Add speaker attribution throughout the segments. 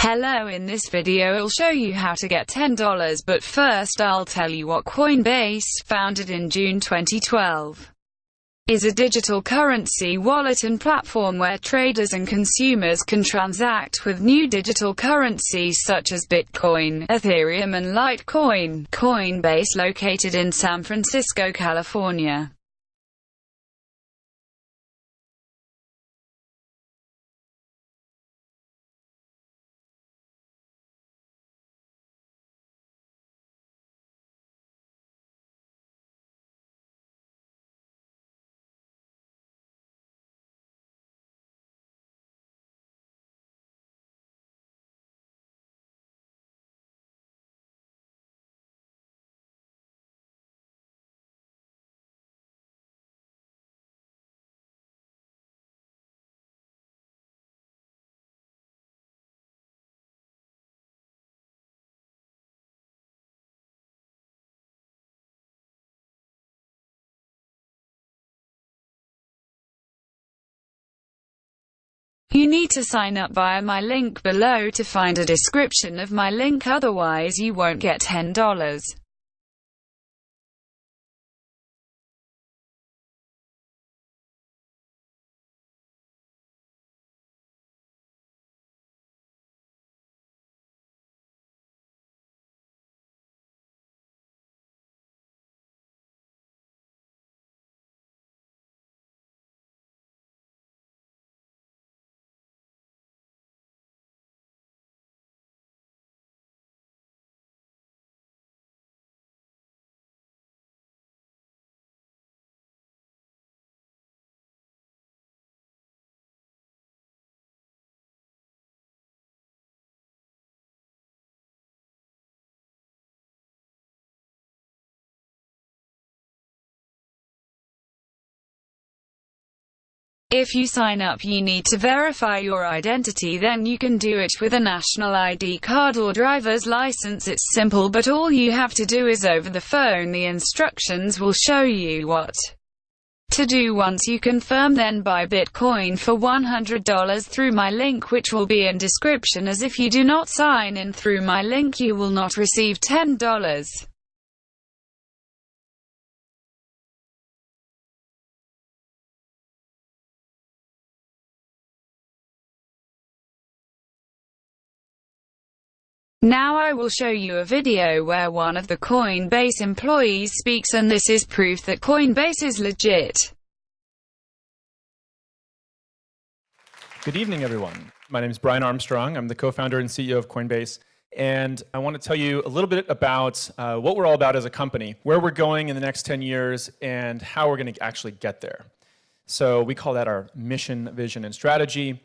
Speaker 1: Hello, in this video I'll show you how to get $10, but first I'll tell you what Coinbase, founded in June 2012, is a digital currency wallet and platform where traders and consumers can transact with new digital currencies such as Bitcoin, Ethereum and Litecoin. Coinbase, located in San Francisco, California. You need to sign up via my link below to find a description of my link, otherwise you won't get $10. If you sign up, you need to verify your identity, then you can do it with a national ID card or driver's license. It's simple, but all you have to do is over the phone. The instructions will show you what to do. Once you confirm, then buy Bitcoin for $100 through my link, which will be in description, as if you do not sign in through my link you will not receive $10. Now I will show you a video where one of the Coinbase employees speaks, and this is proof that Coinbase is legit.
Speaker 2: Good evening, everyone. My name is Brian Armstrong. I'm the co-founder and CEO of Coinbase, and I want to tell you a little bit about what we're all about as a company, where we're going in the next 10 years, and how we're going to actually get there. So we call that our mission, vision, and strategy.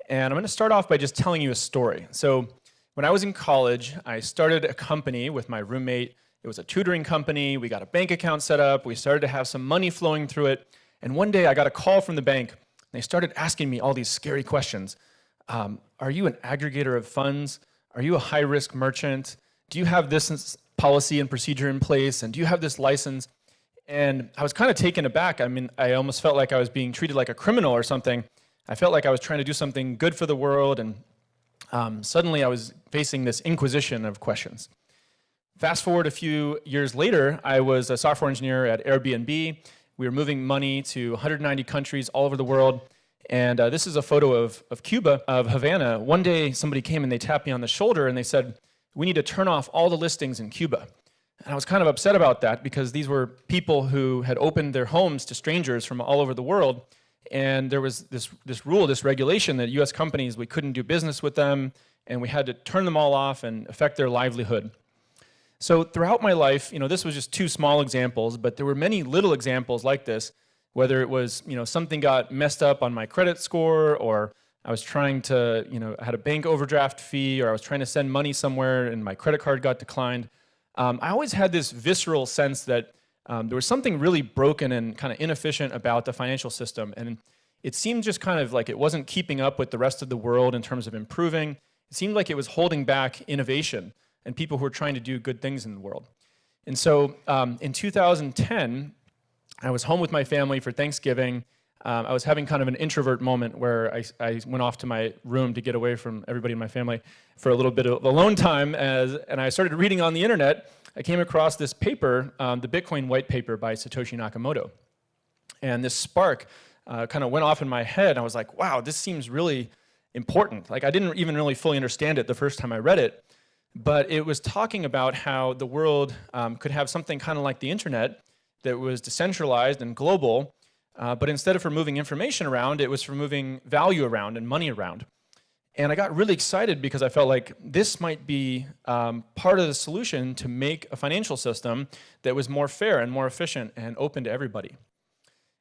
Speaker 2: And I'm going to start off by just telling you a story. So when I was in college, I started a company with my roommate. It was a tutoring company. We got a bank account set up. We started to have some money flowing through it. And one day I got a call from the bank. They started asking me all these scary questions. Are you an aggregator of funds? Are you a high-risk merchant? Do you have this policy and procedure in place? And do you have this license? And I was kind of taken aback. I mean, I almost felt like I was being treated like a criminal or something. I felt like I was trying to do something good for the world, and suddenly I was facing this inquisition of questions. Fast forward a few years later, I was a software engineer at Airbnb. We were moving money to 190 countries all over the world. And this is a photo of Cuba, of Havana. One day somebody came and they tapped me on the shoulder and they said, "We need to turn off all the listings in Cuba." And I was kind of upset about that, because these were people who had opened their homes to strangers from all over the world. And there was this rule, this regulation that US companies, we couldn't do business with them, and we had to turn them all off and affect their livelihood. So throughout my life, this was just two small examples, but there were many little examples like this, whether it was, something got messed up on my credit score, or I was trying to, I had a bank overdraft fee, or I was trying to send money somewhere and my credit card got declined. I always had this visceral sense that there was something really broken and kind of inefficient about the financial system. And it seemed just kind of like it wasn't keeping up with the rest of the world in terms of improving. It seemed like it was holding back innovation and people who were trying to do good things in the world. And so in 2010, I was home with my family for Thanksgiving. I was having kind of an introvert moment where I went off to my room to get away from everybody in my family for a little bit of alone time, and I started reading on the internet. I came across this paper, the Bitcoin white paper by Satoshi Nakamoto. And this spark kind of went off in my head. I was like, wow, this seems really important. Like, I didn't even really fully understand it the first time I read it, but it was talking about how the world could have something kind of like the internet that was decentralized and global, but instead of for moving information around, it was for moving value around and money around. And I got really excited because I felt like this might be part of the solution to make a financial system that was more fair and more efficient and open to everybody.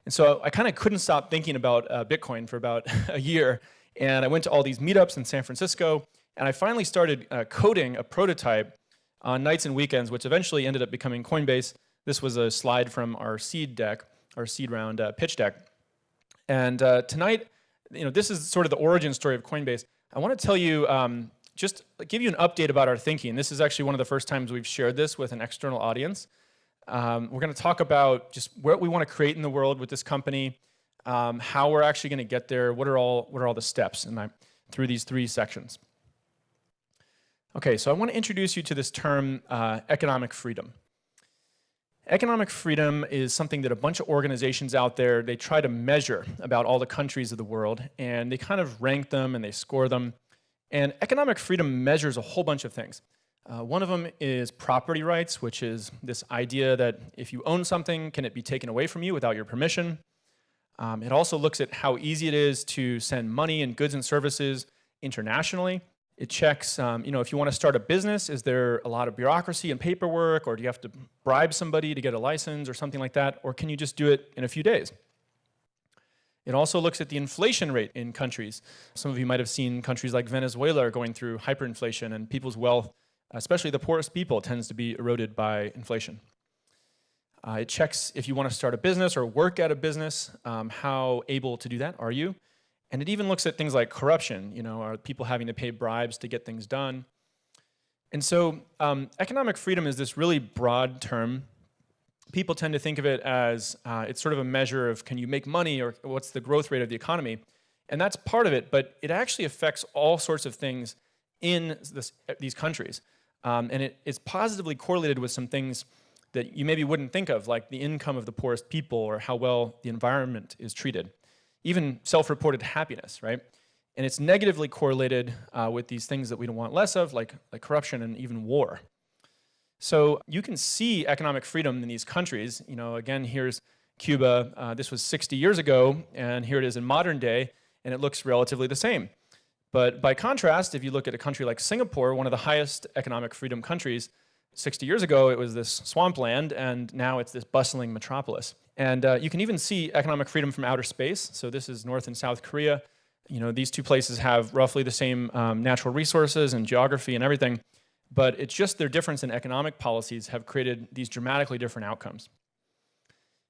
Speaker 2: And so I kind of couldn't stop thinking about Bitcoin for about a year. And I went to all these meetups in San Francisco, and I finally started coding a prototype on nights and weekends, which eventually ended up becoming Coinbase. This was a slide from our seed deck, our seed round pitch deck. And tonight, this is sort of the origin story of Coinbase. I want to tell you, just give you an update about our thinking. This is actually one of the first times we've shared this with an external audience. We're going to talk about just what we want to create in the world with this company, how we're actually going to get there, what are all the steps through these 3 sections. Okay, so I want to introduce you to this term, economic freedom. Economic freedom is something that a bunch of organizations out there, they try to measure about all the countries of the world, and they kind of rank them and they score them. And economic freedom measures a whole bunch of things. One of them is property rights, which is this idea that if you own something, can it be taken away from you without your permission? It also looks at how easy it is to send money and goods and services internationally. It checks, if you want to start a business, is there a lot of bureaucracy and paperwork, or do you have to bribe somebody to get a license or something like that, or can you just do it in a few days? It also looks at the inflation rate in countries. Some of you might have seen countries like Venezuela are going through hyperinflation, and people's wealth, especially the poorest people, tends to be eroded by inflation. It checks if you want to start a business or work at a business, how able to do that are you? And it even looks at things like corruption, are people having to pay bribes to get things done? And so economic freedom is this really broad term. People tend to think of it as it's sort of a measure of can you make money or what's the growth rate of the economy? And that's part of it, but it actually affects all sorts of things in these countries. And it's positively correlated with some things that you maybe wouldn't think of, like the income of the poorest people or how well the environment is treated. Even self-reported happiness, right? And it's negatively correlated with these things that we don't want less of, like corruption and even war. So you can see economic freedom in these countries. Again, here's Cuba. This was 60 years ago, and here it is in modern day, and it looks relatively the same. But by contrast, if you look at a country like Singapore, one of the highest economic freedom countries, 60 years ago, it was this swampland, and now it's this bustling metropolis. And you can even see economic freedom from outer space. So this is North and South Korea. These 2 places have roughly the same natural resources and geography and everything, but it's just their difference in economic policies have created these dramatically different outcomes.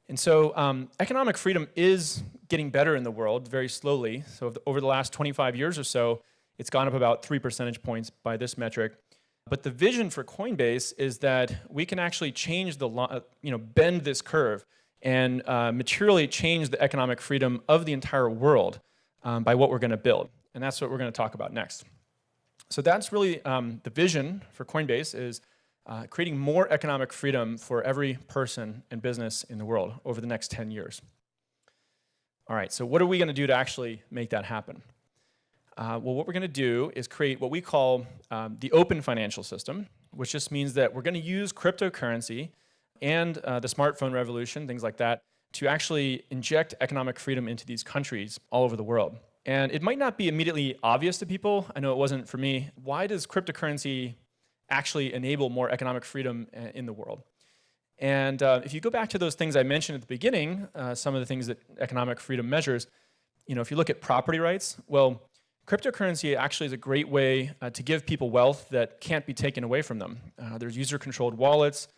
Speaker 2: And so economic freedom is getting better in the world very slowly. So over the last 25 years or so, it's gone up about 3 percentage points by this metric. But the vision for Coinbase is that we can actually change bend this curve and materially change the economic freedom of the entire world by what we're going to build. And that's what we're going to talk about next. So that's really the vision for Coinbase is creating more economic freedom for every person and business in the world over the next 10 years. All right, so what are we going to do to actually make that happen? Well, what we're going to do is create what we call the open financial system, which just means that we're going to use cryptocurrency and the smartphone revolution, things like that, to actually inject economic freedom into these countries all over the world. And it might not be immediately obvious to people. I know it wasn't for me. Why does cryptocurrency actually enable more economic freedom in the world? And if you go back to those things I mentioned at the beginning, some of the things that economic freedom measures, if you look at property rights, well, cryptocurrency actually is a great way to give people wealth that can't be taken away from them. There's user-controlled wallets,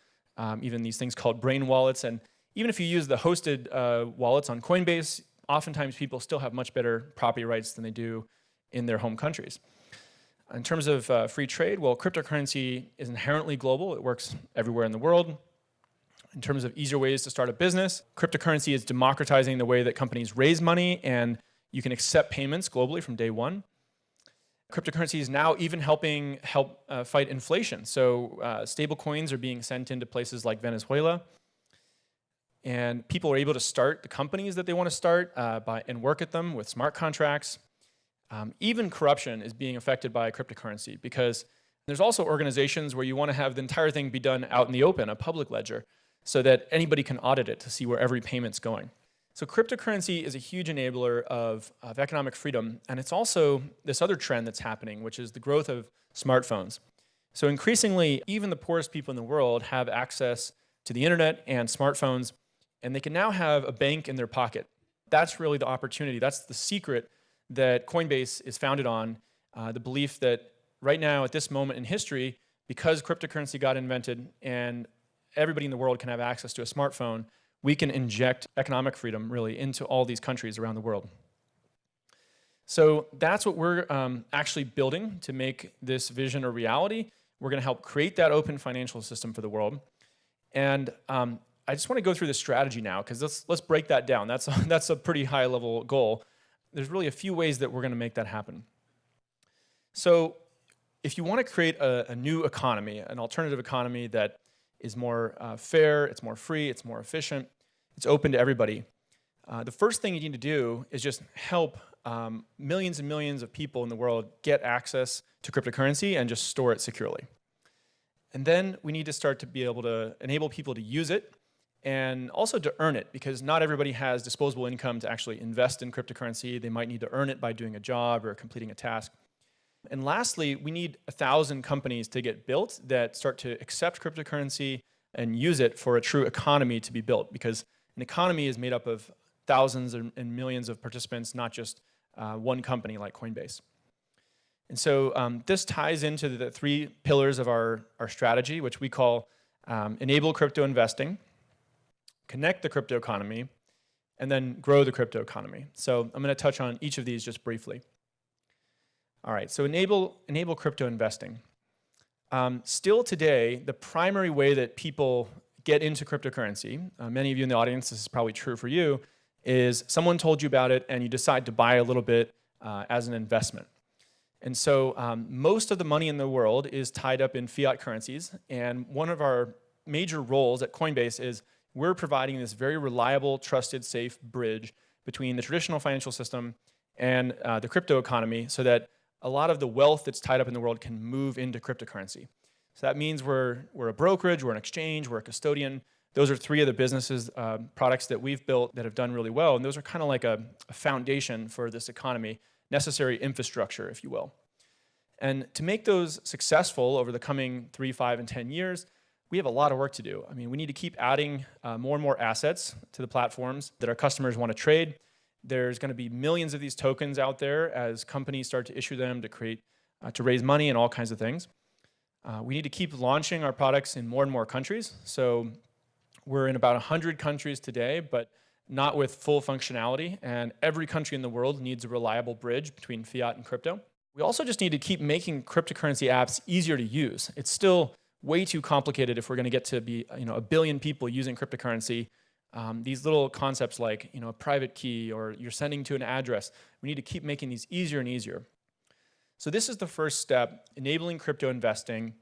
Speaker 2: even these things called brain wallets. And even if you use the hosted wallets on Coinbase, oftentimes people still have much better property rights than they do in their home countries. In terms of free trade, well, cryptocurrency is inherently global. It works everywhere in the world. In terms of easier ways to start a business, cryptocurrency is democratizing the way that companies raise money, and you can accept payments globally from day one. Cryptocurrency is now even helping fight inflation. So stable coins are being sent into places like Venezuela. And people are able to start the companies that they want to start and work at them with smart contracts. Even corruption is being affected by cryptocurrency because there's also organizations where you want to have the entire thing be done out in the open, a public ledger, so that anybody can audit it to see where every payment's going. So cryptocurrency is a huge enabler of economic freedom, and it's also this other trend that's happening, which is the growth of smartphones. So increasingly, even the poorest people in the world have access to the internet and smartphones, and they can now have a bank in their pocket. That's really the opportunity. That's the secret that Coinbase is founded on, the belief that right now, at this moment in history, because cryptocurrency got invented and everybody in the world can have access to a smartphone, we can inject economic freedom really into all these countries around the world. So that's what we're actually building to make this vision a reality. We're going to help create that open financial system for the world. And I just want to go through the strategy now, because let's break that down. That's a pretty high level goal. There's really a few ways that we're going to make that happen. So if you want to create a new economy, an alternative economy that is more fair, it's more free, it's more efficient, it's open to everybody, the first thing you need to do is just help millions and millions of people in the world get access to cryptocurrency and just store it securely. And then we need to start to be able to enable people to use it and also to earn it, because not everybody has disposable income to actually invest in cryptocurrency. They might need to earn it by doing a job or completing a task. And lastly, we need 1,000 companies to get built that start to accept cryptocurrency and use it for a true economy to be built, because an economy is made up of thousands and millions of participants, not just one company like Coinbase. And so this ties into the 3 pillars of our strategy, which we call enable crypto investing, connect the crypto economy, and then grow the crypto economy. So I'm going to touch on each of these just briefly. All right, so enable crypto investing. Still today, the primary way that people get into cryptocurrency, many of you in the audience, this is probably true for you, is someone told you about it and you decide to buy a little bit as an investment. And so most of the money in the world is tied up in fiat currencies, and one of our major roles at Coinbase is we're providing this very reliable, trusted, safe bridge between the traditional financial system and the crypto economy, so that a lot of the wealth that's tied up in the world can move into cryptocurrency. So that means we're a brokerage, we're an exchange, we're a custodian. Those are 3 of the businesses, products that we've built that have done really well, and those are kind of like a foundation for this economy, necessary infrastructure, if you will. And to make those successful over the coming 3, 5, and 10 years, we have a lot of work to do. I mean, we need to keep adding more and more assets to the platforms that our customers want to trade. There's going to be millions of these tokens out there as companies start to issue them to raise money and all kinds of things. We need to keep launching our products in more and more countries. So we're in about 100 countries today, but not with full functionality. And every country in the world needs a reliable bridge between fiat and crypto. We also just need to keep making cryptocurrency apps easier to use. It's still way too complicated if we're going to get to be 1 billion people using cryptocurrency. These little concepts like a private key or you're sending to an address, we need to keep making these easier and easier. So this is the first step, enabling crypto investing.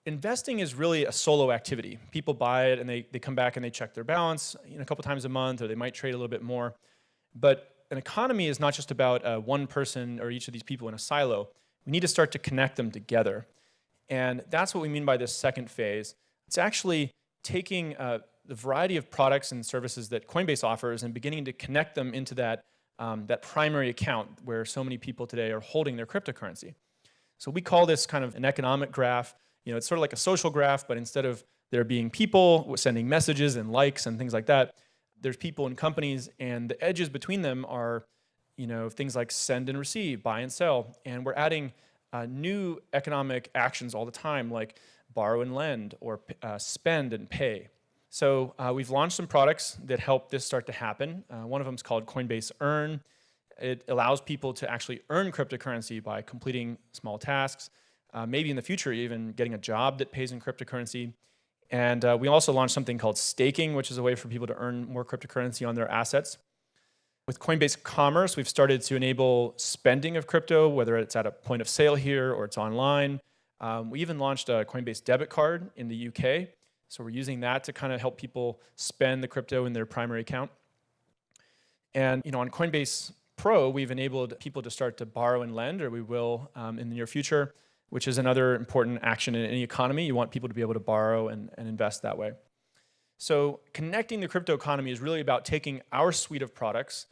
Speaker 2: Investing is really a solo activity. People buy it and they come back and they check their balance a couple times a month, or they might trade a little bit more. But an economy is not just about one person or each of these people in a silo. We need to start to connect them together. And that's what we mean by this second phase. It's actually taking the variety of products and services that Coinbase offers and beginning to connect them into that primary account where so many people today are holding their cryptocurrency. So we call this kind of an economic graph. It's sort of like a social graph, but instead of there being people sending messages and likes and things like that, there's people and companies, and the edges between them are things like send and receive, buy and sell. And we're adding new economic actions all the time, like borrow and lend, or spend and pay. So we've launched some products that help this start to happen. One of them is called Coinbase Earn. It allows people to actually earn cryptocurrency by completing small tasks, maybe in the future even getting a job that pays in cryptocurrency. And we also launched something called staking, which is a way for people to earn more cryptocurrency on their assets. With Coinbase Commerce, we've started to enable spending of crypto, whether it's at a point of sale here or it's online. We even launched a Coinbase debit card in the UK. So we're using that to kind of help people spend the crypto in their primary account. And on Coinbase Pro, we've enabled people to start to borrow and lend, or we will in the near future, which is another important action in any economy. You want people to be able to borrow and invest that way. So connecting the crypto economy is really about taking our suite of products,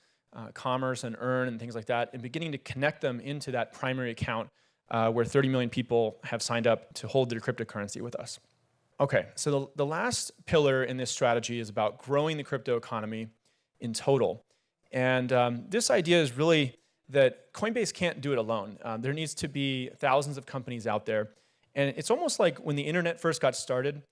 Speaker 2: commerce and earn and things like that, and beginning to connect them into that primary account where 30 million people have signed up to hold their cryptocurrency with us. Okay, so the last pillar in this strategy is about growing the crypto economy in total. And this idea is really that Coinbase can't do it alone. There needs to be thousands of companies out there. And it's almost like when the internet first got started,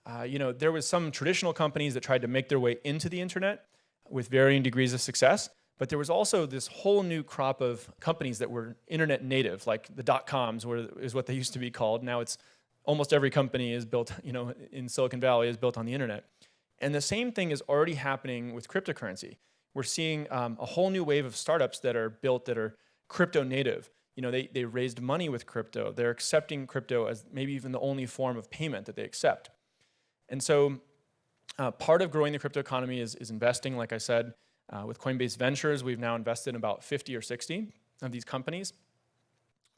Speaker 2: there was some traditional companies that tried to make their way into the internet with varying degrees of success. But there was also this whole new crop of companies that were internet native, like the dot-coms is what they used to be called. Now it's almost every company is built, in Silicon Valley is built on the internet. And the same thing is already happening with cryptocurrency. We're seeing a whole new wave of startups that are built that are crypto native. They raised money with crypto. They're accepting crypto as maybe even the only form of payment that they accept. And so part of growing the crypto economy is investing, like I said. With Coinbase Ventures, we've now invested in about 50 or 60 of these companies.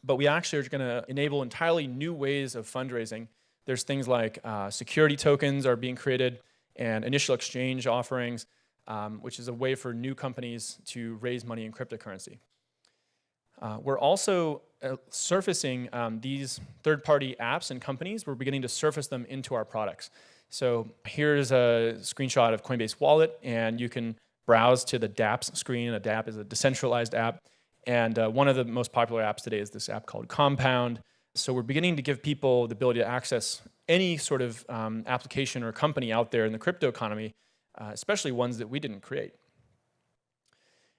Speaker 2: But we actually are going to enable entirely new ways of fundraising. There's things like security tokens are being created and initial exchange offerings, which is a way for new companies to raise money in cryptocurrency. We're also surfacing these third-party apps and companies. We're beginning to surface them into our products. So here's a screenshot of Coinbase Wallet, and you can browse to the dApps screen. A dApp is a decentralized app. And one of the most popular apps today is this app called Compound. So we're beginning to give people the ability to access any sort of application or company out there in the crypto economy, especially ones that we didn't create.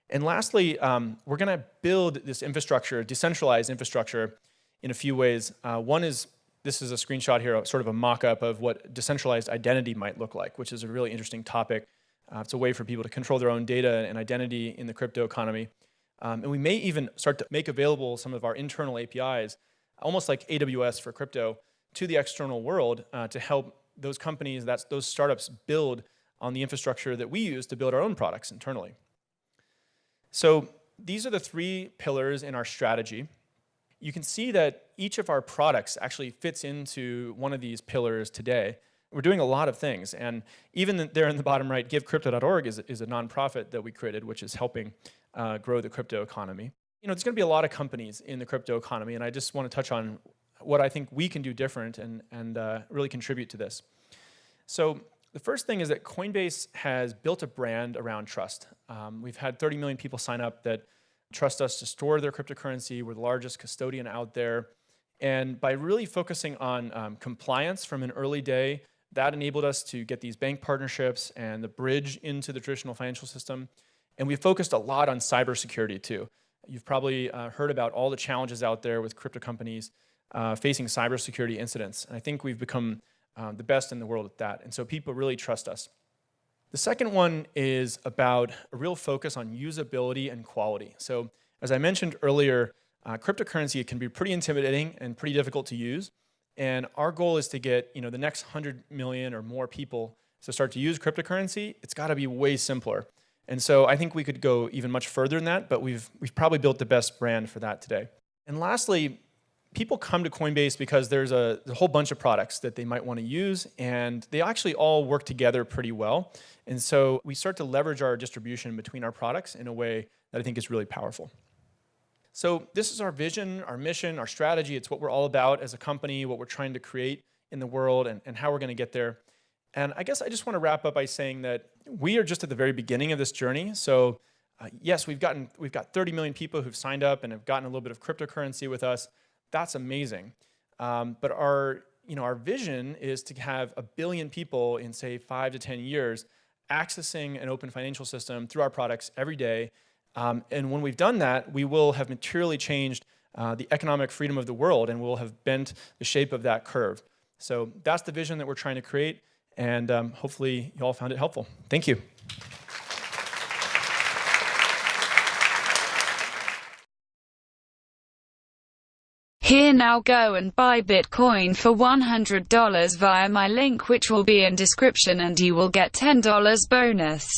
Speaker 2: And lastly, we're going to build this infrastructure, decentralized infrastructure, in a few ways. One is, this is a screenshot here, sort of a mock-up of what decentralized identity might look like, which is a really interesting topic. It's a way for people to control their own data and identity in the crypto economy. And we may even start to make available some of our internal APIs, almost like AWS for crypto, to the external world to help those companies, those startups, build on the infrastructure that we use to build our own products internally. So these are the three pillars in our strategy. You can see that each of our products actually fits into one of these pillars today. We're doing a lot of things. And even there in the bottom right, givecrypto.org is a nonprofit that we created, which is helping grow the crypto economy. There's going to be a lot of companies in the crypto economy, and I just want to touch on what I think we can do different and really contribute to this. So the first thing is that Coinbase has built a brand around trust. We've had 30 million people sign up that trust us to store their cryptocurrency. We're the largest custodian out there. And by really focusing on compliance from an early day, that enabled us to get these bank partnerships and the bridge into the traditional financial system. And we focused a lot on cybersecurity too. You've probably heard about all the challenges out there with crypto companies facing cybersecurity incidents. And I think we've become the best in the world at that. And so people really trust us. The second one is about a real focus on usability and quality. So as I mentioned earlier, cryptocurrency can be pretty intimidating and pretty difficult to use. And our goal is to get the next 100 million or more people to start to use cryptocurrency. It's got to be way simpler. And so I think we could go even much further than that, but we've probably built the best brand for that today. And lastly, people come to Coinbase because there's a whole bunch of products that they might want to use, and they actually all work together pretty well. And so we start to leverage our distribution between our products in a way that I think is really powerful. So this is our vision, our mission, our strategy. It's what we're all about as a company, what we're trying to create in the world, and how we're going to get there. And I guess I just want to wrap up by saying that we are just at the very beginning of this journey. So yes, we've got 30 million people who've signed up and have gotten a little bit of cryptocurrency with us. That's amazing. But our vision is to have 1 billion people in, say, 5 to 10 years accessing an open financial system through our products every day. And when we've done that, we will have materially changed the economic freedom of the world, and we'll have bent the shape of that curve. So that's the vision that we're trying to create, and hopefully you all found it helpful. Thank you.
Speaker 1: Here, now go and buy Bitcoin for $100 via my link, which will be in description, and you will get $10 bonus.